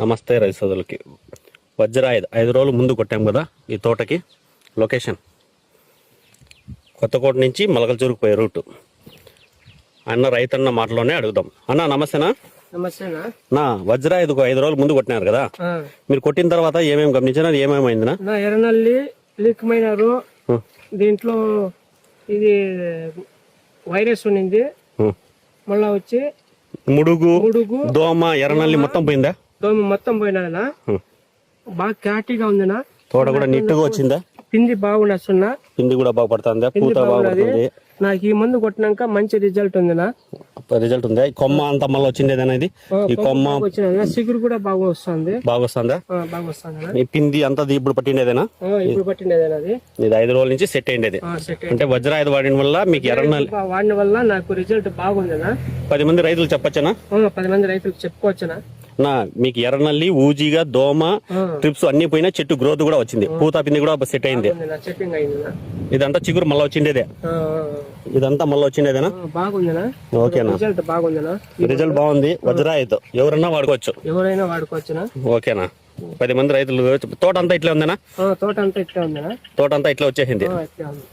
నమస్తే రైతు సోదరులకి. వజ్రాయుధ 5 రోజులు ముందు కొట్టాం కదా ఈ తోటకి. లొకేషన్ కొత్తకోట నుంచి మలకల్చూరుకు పోయే రూటు. అన్న రైతన్న మాటలోనే అడుగుదాం. అన్న నమస్తేనా? నమస్తేనా. నా వజ్రాయుధకు 5 రోజులు ముందు కొట్టినారు కదా, మీరు కొట్టిన తర్వాత ఏమేమి గమనించినారు, ఏమేమైందినా? నా ఎర్రనల్లి లీక్ మైనరు, దీంట్లో ఇది వైరస్ ఉన్నింది, మళ్ళా వచ్చి ముడుగు దోమ ఎర్రనల్లి మొత్తం పోయిందా? దోమ మొత్తం పోయినా, బాగా క్లారిటీగా ఉందినా. తోట కూడా నీట్గా వచ్చిందా? పిండి బాగుండా, పిండి కూడా బాగా పడుతుందా? పూత బాగా పడుతుంది. నాకు ఈ మందు కొట్టినాక మంచి రిజల్ట్ ఉందినా. రిజల్ట్ ఉందా? కొమ్మ అంతా మళ్ళీ వచ్చిందేనా? ఇది ఈ కొమ్మ వచ్చిన సిగురు కూడా బాగా వస్తుంది. బాగా వస్తుందా? బాగా వస్తుంది. ఈ పిండి అంతా ఇప్పుడు పట్టిండేదేనా? ఇప్పుడు పట్టిండేదేనా? అది ఇది 5 రోజుల నుంచి సెట్ అయిండేది. అంటే వజ్రాయుధ వాడిన వల్ల మీకు ఎర్రనల్లి వాడిన వల్ల నాకు రిజల్ట్ బాగుందినా. 10 మంది రైతులు చెప్పొచ్చనా? 10 మంది రైతులకు చెప్పుకోవచ్చునా. నా మీకు ఎర్రనల్లి, ఊజీగా, దోమ, ట్రిప్స్ అన్ని పోయినా, చెట్టు గ్రోత్ కూడా వచ్చింది, పూత పిండి కూడా సెట్ అయింది. ఇదంతా చిగురు మళ్ళీ వచ్చిండేదే, ఇదంతా మళ్ళీ వచ్చిండేదేనా? బాగుందినా. ఓకేనా? రిజల్ట్ బాగుందినా. రిజల్ట్ బాగుంది. వజ్రాయుధ ఎవరన్నా వాడుకోవచ్చు. ఎవరైనా వాడుకోవచ్చునా. ఓకేనా? 10 మంది రైతులు. తోట అంతా ఇట్లా ఉందేనా? తోట అంతా ఇట్లా ఉందినా. తోట అంతా ఇట్లా వచ్చేసింది. ఇట్లా ఉంది.